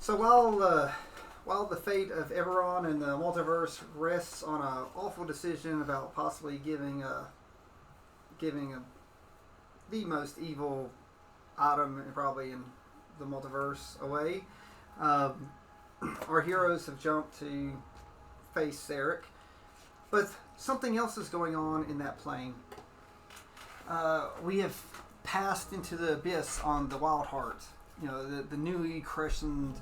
So while the fate of Eberron and the multiverse rests on an awful decision about possibly giving the most evil item probably in the multiverse away, our heroes have jumped to face Sarek, but something else is going on in that plane. We have passed into the abyss on the Wild Heart, the newly christened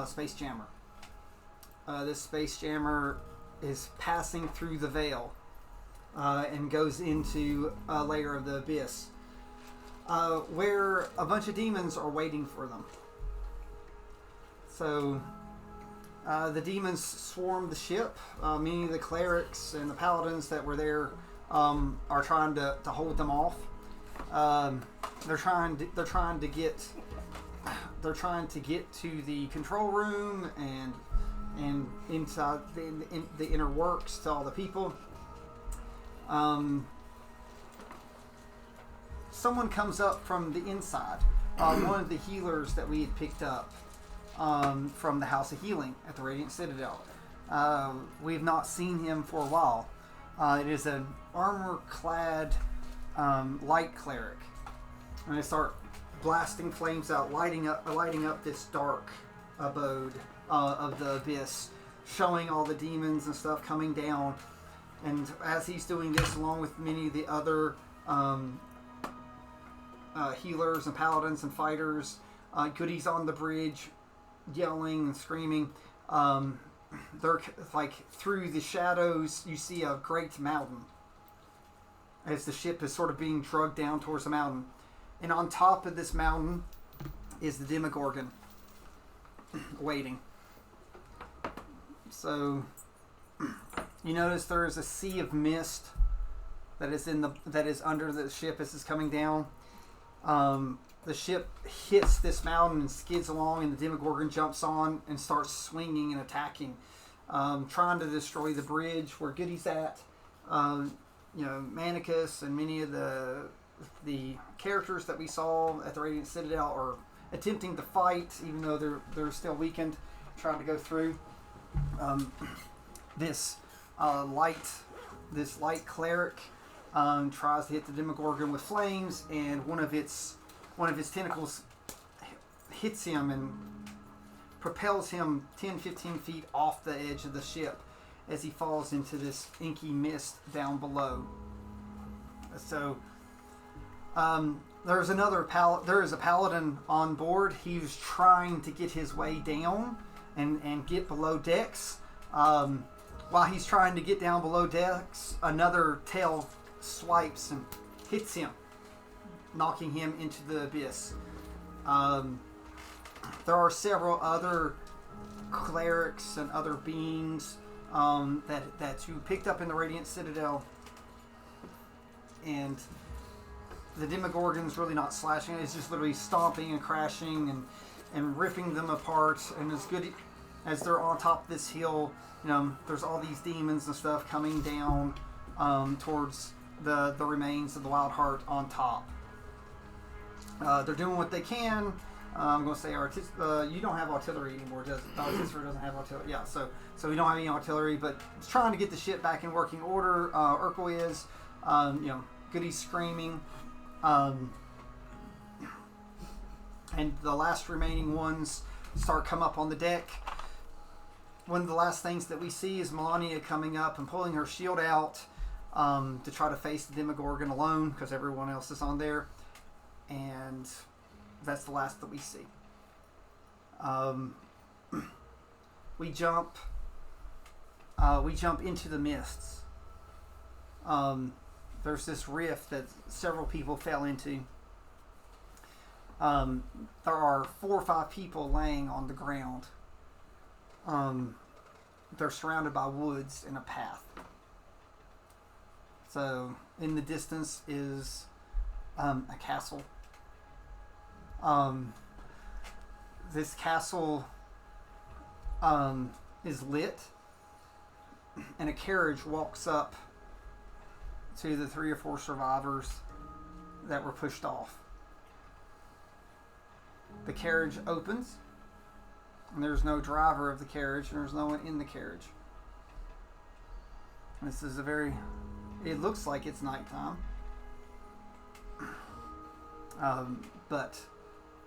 space jammer. This space jammer is passing through the veil and goes into a layer of the abyss where a bunch of demons are waiting for them. So the demons swarm the ship. Many of the clerics and the paladins that were there are trying to hold them off. They're trying to get to the control room and inside the inner works to all the people. Someone comes up from the inside. One of the healers that we had picked up from the House of Healing at the Radiant Citadel. We have not seen him for a while. It is an armor-clad light cleric, and they start blasting flames out, lighting up this dark abode of the abyss, showing all the demons and stuff coming down. And as he's doing this, along with many of the other healers and paladins and fighters, Goodie's on the bridge, yelling and screaming. They're like through the shadows. You see a great mountain as the ship is sort of being dragged down towards the mountain, and on top of this mountain is the Demogorgon waiting. So you notice there is a sea of mist that is under the ship as it's coming down. The ship hits this mountain and skids along, and the Demogorgon jumps on and starts swinging and attacking, trying to destroy the bridge where Goodie's at. Manicus and many of the characters that we saw at the Radiant Citadel are attempting to fight, even though they're still weakened, trying to go through. This light cleric tries to hit the Demogorgon with flames, and one of its tentacles hits him and propels him 10-15 feet off the edge of the ship as he falls into this inky mist down below. So there is a paladin on board. He's trying to get his way down and get below decks. While he's trying to get down below decks, another tail swipes and hits him, knocking him into the abyss. There are several other clerics and other beings that you picked up in the Radiant Citadel, and the Demogorgon's really not slashing; it's just literally stomping and crashing and ripping them apart. And as they're on top of this hill, there's all these demons and stuff coming down towards the remains of the Wild Heart on top. They're doing what they can. I'm going to say you don't have artillery anymore, does it? Artificer doesn't have artillery. Yeah, so we don't have any artillery, but it's trying to get the ship back in working order. Urkel is, Goodie's screaming. And the last remaining ones come up on the deck. One of the last things that we see is Melania coming up and pulling her shield out to try to face the Demogorgon alone, because everyone else is on there. And that's the last that we see. We jump into the mists. There's this rift that several people fell into. There are 4 or 5 people laying on the ground. They're surrounded by woods and a path. So in the distance is a castle. This castle is lit, and a carriage walks up to the 3 or 4 survivors that were pushed off. The carriage opens, And there's no driver of the carriage, and there's no one in the carriage. This is it looks like it's nighttime. But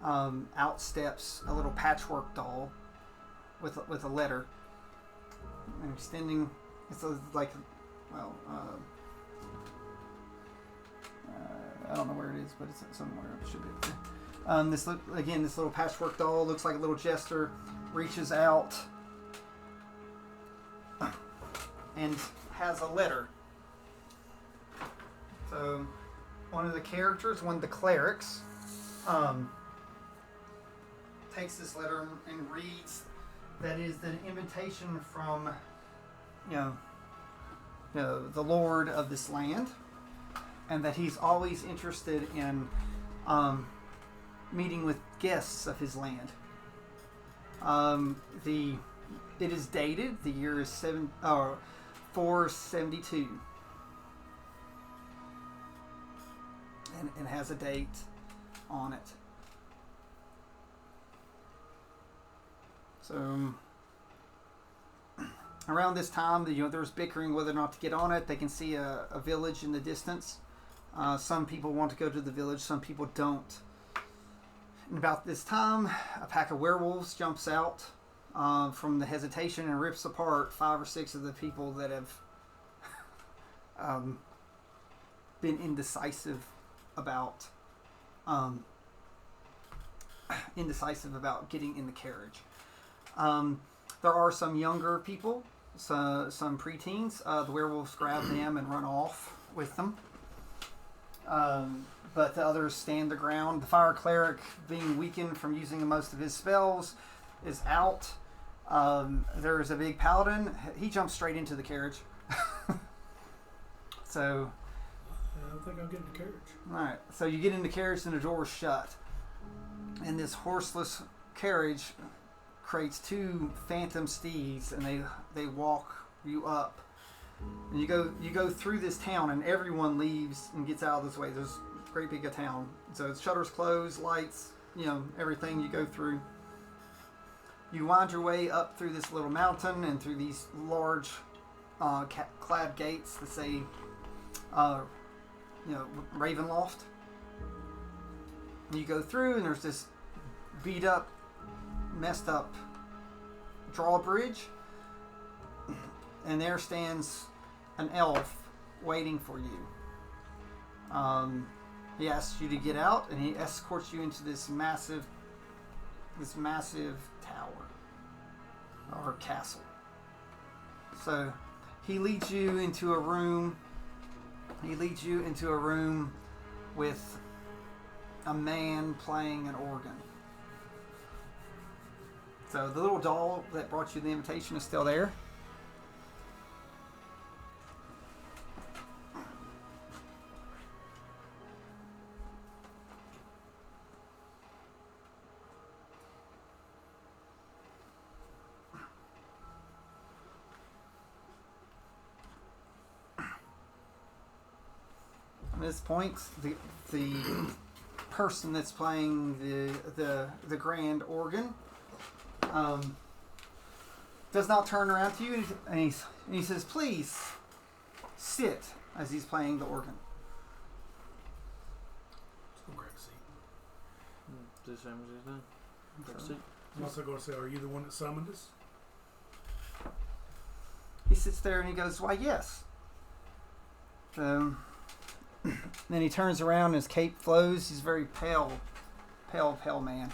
out steps a little patchwork doll with a letter. And extending, I don't know where it is, but it's somewhere. It should be up there. This little patchwork doll looks like a little jester, reaches out and has a letter. So one of the characters, one of the clerics, takes this letter and reads that is an invitation from the Lord of this land, and that he's always interested in meeting with guests of his land. It is dated. The year is 472, and has a date on it. So around this time, there's bickering whether or not to get on it. They can see a village in the distance. Some people want to go to the village, some people don't. And about this time, a pack of werewolves jumps out from the hesitation and rips apart 5 or 6 of the people that have been indecisive about getting in the carriage. There are some younger people, some preteens. The werewolves grab them and run off with them. But the others stand the ground. The fire cleric, being weakened from using most of his spells, is out. There is a big paladin. He jumps straight into the carriage. So, I don't think I'll get in the carriage. Alright, so you get in the carriage and the door is shut. And this horseless carriage creates 2 phantom steeds, and they walk you up. And you go through this town, and everyone leaves and gets out of this way. There's a great big town. So it's shutters closed, lights, everything you go through. You wind your way up through this little mountain and through these large clad gates that say Ravenloft. And you go through, and there's this beat up, messed up drawbridge, and there stands an elf waiting for you. He asks you to get out, and he escorts you into this massive tower or castle. So he leads you into a room. With a man playing an organ. So the little doll that brought you the invitation is still there. At this point, the person that's playing the grand organ does not turn around to you, and he says, "Please sit," as he's playing the organ. Let's go grab a seat. The same as he's done. Grab a seat. I'm also going to say, are you the one that summoned us? He sits there and he goes, "Why, yes." Then he turns around and his cape flows. He's a very pale man.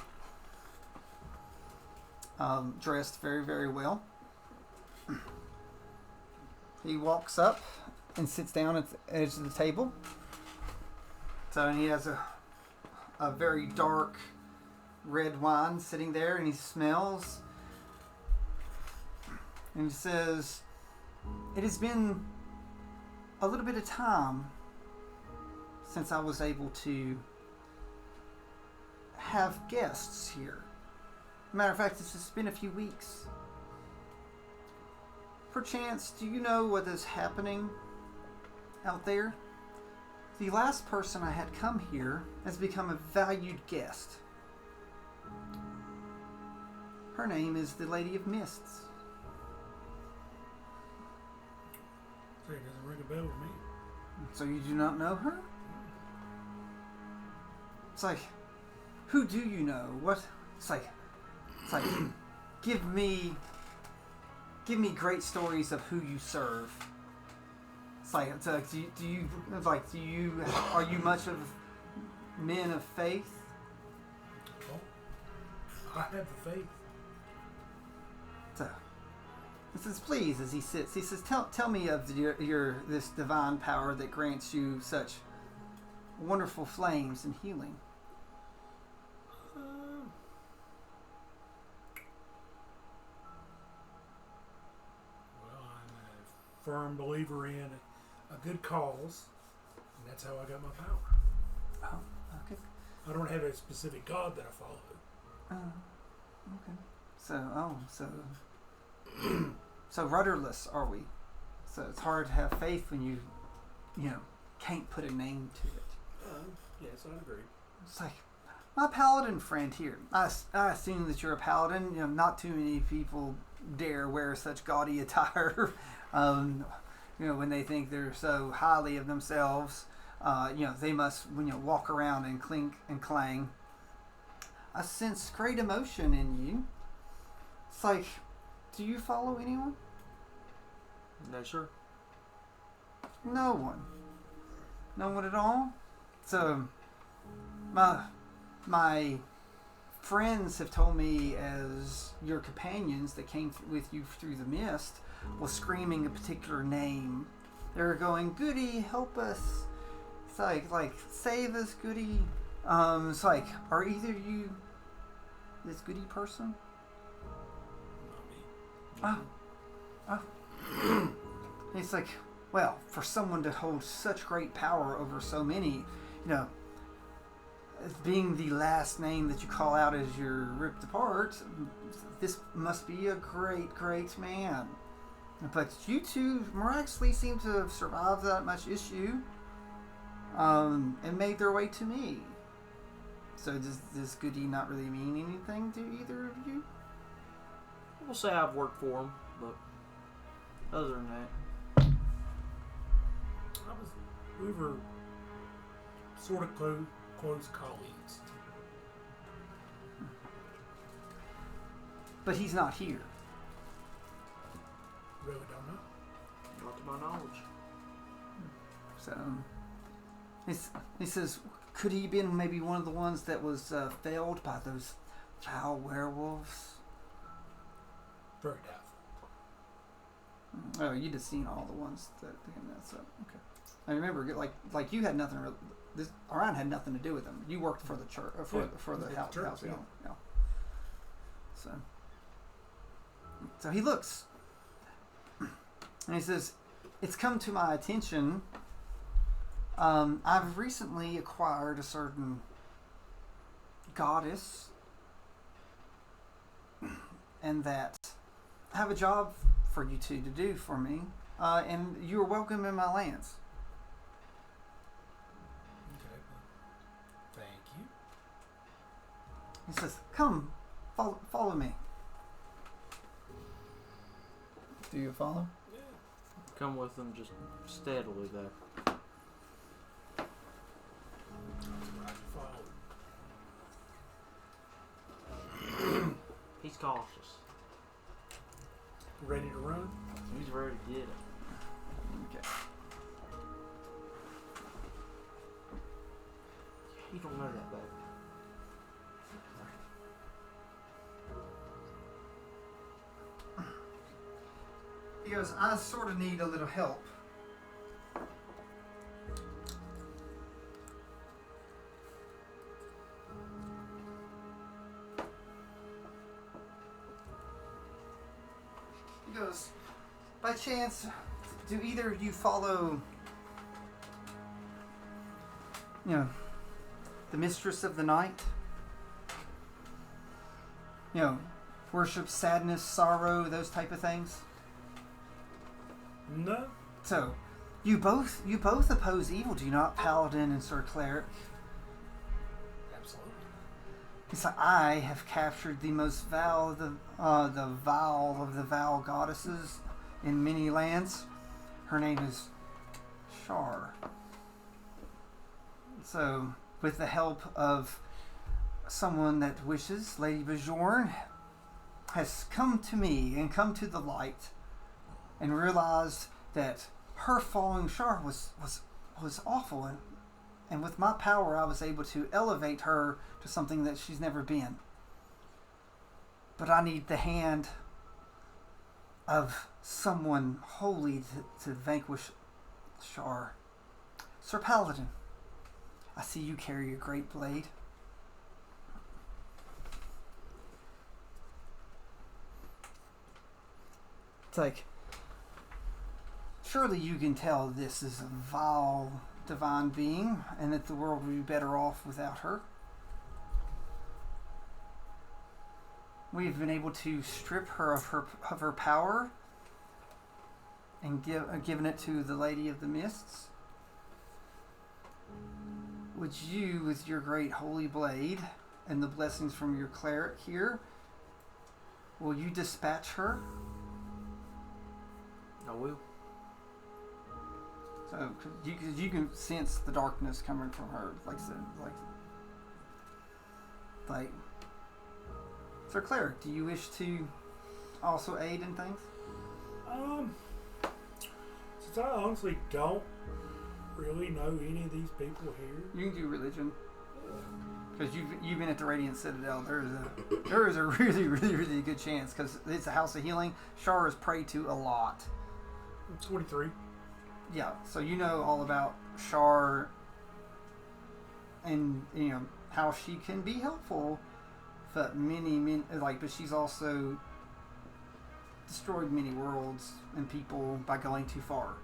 Dressed very, very well. He walks up and sits down at the edge of the table. So he has a very dark red wine sitting there, and he smells. And he says, "It has been a little bit of time since I was able to have guests here. Matter of fact, it's just been a few weeks. Perchance, do you know what is happening out there? The last person I had come here has become a valued guest. Her name is the Lady of Mists. Say, it doesn't ring a bell with me. So you do not know her? It's like, who do you know? What? It's like, give me great stories of who you serve. It's like are you much of men of faith? Well, I have the faith. So, he says, please, as he sits, he says, tell me of your this divine power that grants you such wonderful flames and healing. Well, I'm a firm believer in a good cause, and that's how I got my power. Oh, okay. I don't have a specific God that I follow. Oh, okay. So rudderless are we? So it's hard to have faith when you can't put a name to it. Yes, I agree. It's like my paladin friend here. I assume that you're a paladin. Not too many people dare wear such gaudy attire. When they think they're so highly of themselves, they must walk around and clink and clang. I sense great emotion in you. It's like, do you follow anyone? No, sir. No one. No one at all? So, my friends have told me as your companions that came with you through the mist was screaming a particular name. They were going, Goodie, help us. It's like save us, Goodie. It's like, are either of you this Goodie person? Oh. It's like, well, for someone to hold such great power over so many, being the last name that you call out as you're ripped apart, this must be a great, great man. But you two miraculously seem to have survived that much issue, and made their way to me. So does this Goodie not really mean anything to either of you? We'll say I've worked for him, but other than that, We were sort of close colleagues. But he's not here. Really don't know. not to my knowledge. So he says, could he have been maybe one of the ones that was failed by those foul werewolves? Very doubtful. Oh, you'd have seen all the ones that came that up. Okay. I remember, like you had nothing. Orion had nothing to do with them. You worked for the church, for the house. Yeah. So he looks, and he says, "It's come to my attention. I've recently acquired a certain goddess, and that I have a job for you two to do for me, and you are welcome in my lands." Okay. Thank you. He says, "Come, follow me." Do you follow? Yeah. Come with them just steadily there. He's cautious. Ready to run? He's ready to get it. Okay. You don't know that, baby. He goes, "I sort of need a little help." He goes, "By chance, do either of you follow, the Mistress of the Night? Worship sadness, sorrow, those type of things?" No. So, you both oppose evil, do you not, Paladin and Sir Cleric? Absolutely. He said, I have captured the most vile, the vile of the vile goddesses in many lands. Her name is Shar. So, with the help of someone that wishes, Lady Bajorn has come to me and come to the light and realized that her following Shar was awful, and with my power I was able to elevate her to something that she's never been. But I need the hand of someone holy to vanquish Shar. Sir Paladin, I see you carry a great blade. It's like, surely you can tell this is a vile divine being and that the world would be better off without her. We've been able to strip her of her power and given it to the Lady of the Mists. Would you, with your great holy blade and the blessings from your cleric here, will you dispatch her? I will. So, cause you can sense the darkness coming from her, like. Sir Cleric, do you wish to also aid in things? Since I honestly don't really know any of these people here. You can do religion. Because you've been at the Radiant Citadel. There is a really, really, really good chance, because it's a house of healing. Shar is prayed to a lot. 23. Yeah, so you know all about Shar and how she can be helpful, but but she's also destroyed many worlds and people by going too far.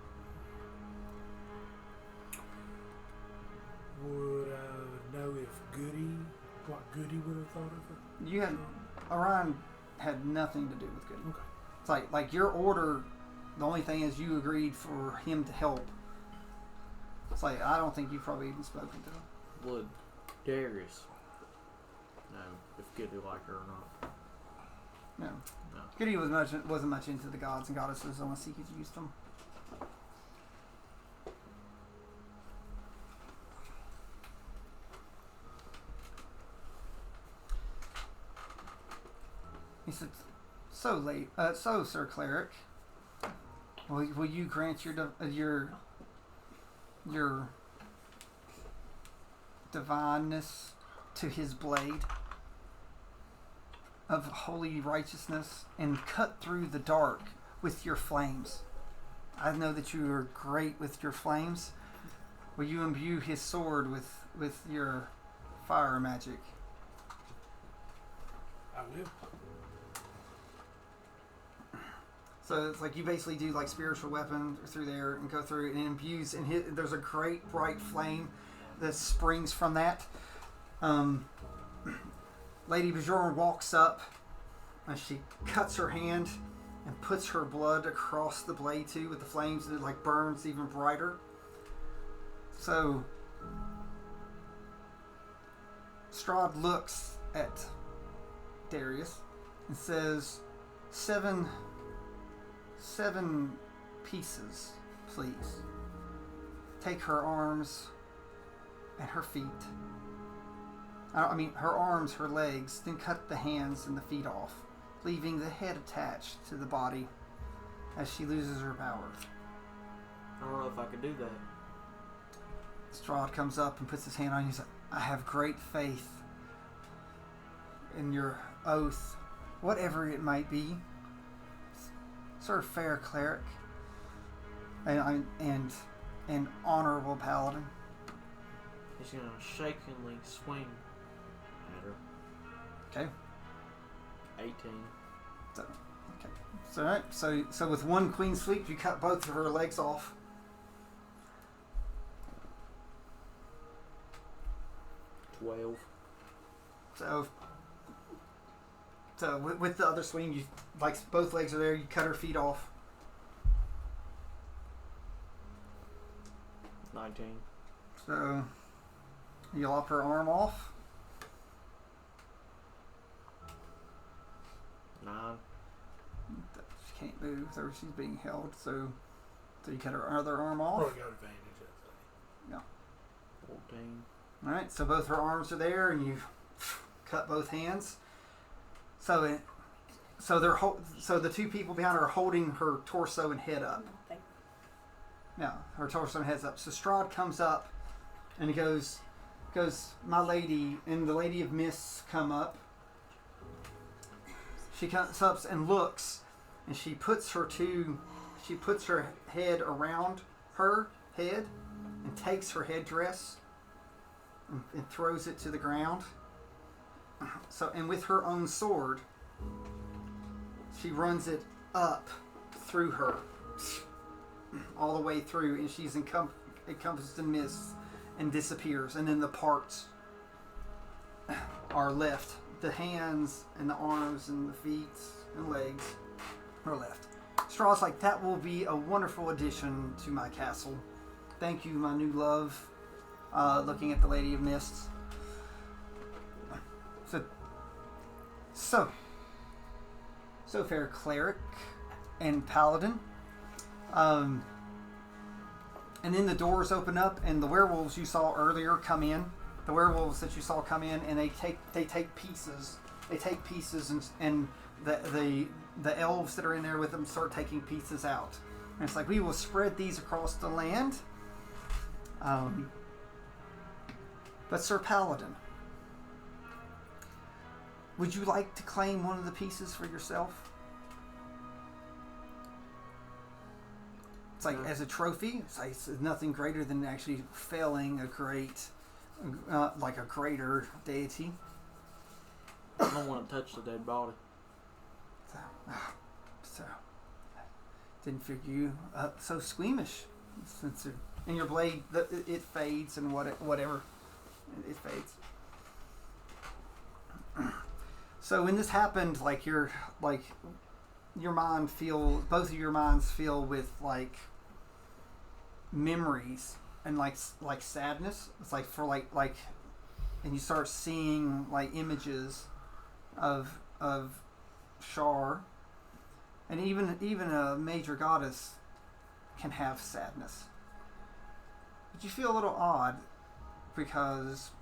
Would I know if what Goodie would have thought of it? Orion had nothing to do with Goodie. Okay. It's like your order. The only thing is you agreed for him to help. It's like, I don't think you've probably even spoken to him. Would Darius know if Goodie like her or not? No. No. Goodie wasn't much into the gods and goddesses unless he could use them. He said, so Sir Cleric, will you grant your divineness to his blade of holy righteousness and cut through the dark with your flames? I know that you are great with your flames. Will you imbue his sword with your fire magic? I will. So it's like you basically do like spiritual weapon through there and go through and imbues and there's a great bright flame that springs from that. Lady Bajorn walks up and she cuts her hand and puts her blood across the blade too with the flames, and it like burns even brighter. So Strahd looks at Darius and says, seven pieces, please. Take her arms and her feet. Her arms, her legs, then cut the hands and the feet off, leaving the head attached to the body as she loses her power. I don't know if I could do that. Strahd comes up and puts his hand on you and says, I have great faith in your oath, whatever it might be. Sir Fair Cleric and honorable Paladin. He's gonna shakingly swing at her. Okay. 18. So with one queen sweep, you cut both of her legs off. So with the other swing, you both legs are there. You cut her feet off. 19. So you lop her arm off. 9. She can't move, so she's being held. So you cut her other arm off. Probably got advantage, I'd say. 14. All right, so both her arms are there, and you cut both hands. So the two people behind her are holding her torso and head up. Yeah, her torso and head's up. So Strahd comes up, and he goes, my lady, and the Lady of Mists come up. She comes up and looks, and she puts her head around her head, and takes her headdress, and throws it to the ground. So, and with her own sword, she runs it up through her, all the way through, and she's encompassed in mist and disappears. And then the parts are left. The hands and the arms and the feet and legs are left. Strahd's like, that will be a wonderful addition to my castle. Thank you, my new love. Looking at the Lady of Mists. So fair cleric and paladin. And then the doors open up, and the werewolves you saw earlier come in. The werewolves that you saw come in, and they take pieces. They take pieces, and the elves that are in there with them start taking pieces out. And it's like, we will spread these across the land. But Sir Paladin, would you like to claim one of the pieces for yourself? It's like, as a trophy, it's nothing greater than actually felling a greater deity. I don't want to touch the dead body. So didn't figure you so squeamish. And your blade, it fades and whatever. It fades. So when this happened, both of your minds fill with memories and like sadness. It's and you start seeing images of Shar, and even a major goddess can have sadness. But you feel a little odd because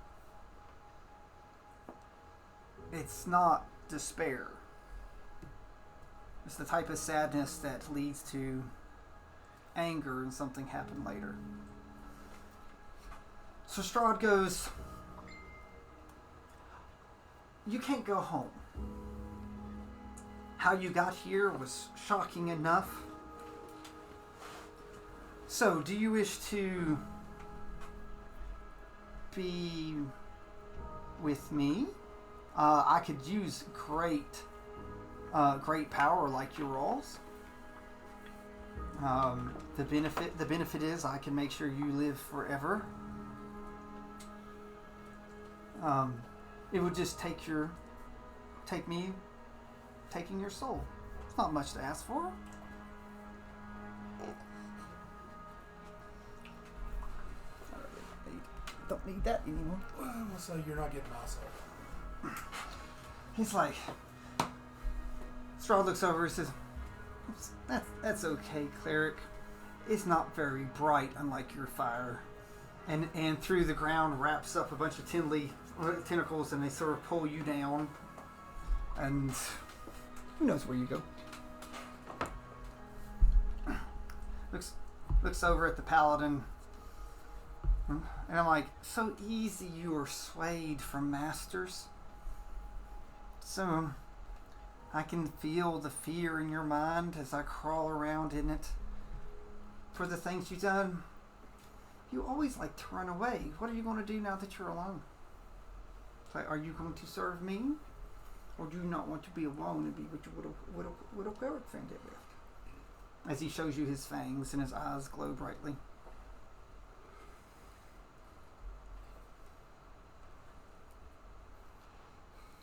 it's not despair. It's the type of sadness that leads to anger and something happened later. So Strahd goes, you can't go home. How you got here was shocking enough. So, do you wish to be with me? I could use great power like your all's. The benefit is I can make sure you live forever. It would just taking your soul. It's not much to ask for. Don't need that anymore. Well, we'll say you're not getting my soul. He's like, Strahd looks over and says, that's okay, cleric. It's not very bright, unlike your fire. And through the ground wraps up a bunch of tentacles, and they sort of pull you down. And who knows where you go. Looks over at the paladin. And I'm like, so easy you are swayed from masters. So I can feel the fear in your mind as I crawl around in it. For the things you've done, you always like to run away. What are you going to do now that you're alone? It's like, are you going to serve me? Or do you not want to be alone and be with your widow cleric friend at left? As he shows you his fangs and his eyes glow brightly.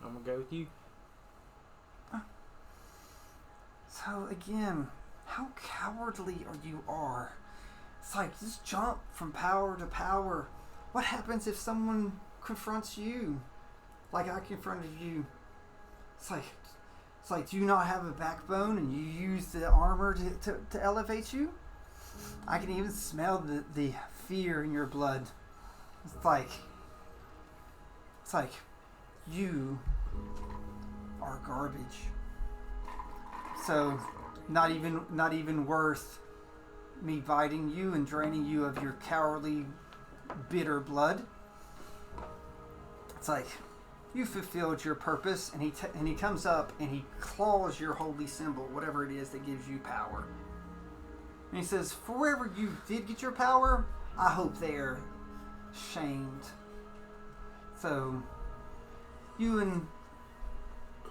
I'm gonna go with you. So again, how cowardly you are. It's like, just jump from power to power. What happens if someone confronts you? Like I confronted you. It's like, It's like, do you not have a backbone and you use the armor to elevate you? I can even smell the fear in your blood. It's like you are garbage. So not even worth me biting you and draining you of your cowardly, bitter blood. It's like, you fulfilled your purpose, and he comes up and he claws your holy symbol, whatever it is that gives you power. And he says, for wherever you did get your power, I hope they are shamed. So you and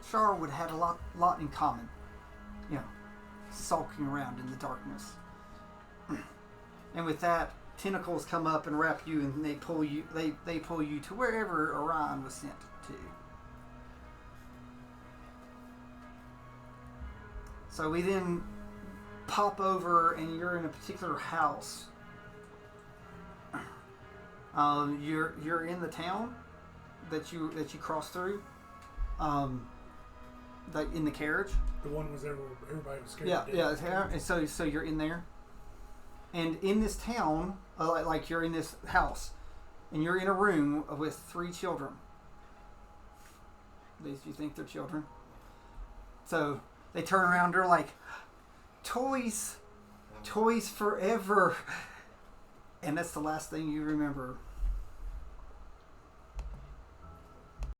Shar would have a lot in common. You know, sulking around in the darkness. And with that, tentacles come up and wrap you, and they pull you to wherever Orion was sent to. So we then pop over, and you're in a particular house. You're in the town that you cross through. Like in the carriage. The one was everybody was scared. Yeah. And so you're in there, and in this town, like you're in this house, and you're in a room with 3 children. At least you think they're children. So they turn around. They're like, toys forever, and that's the last thing you remember.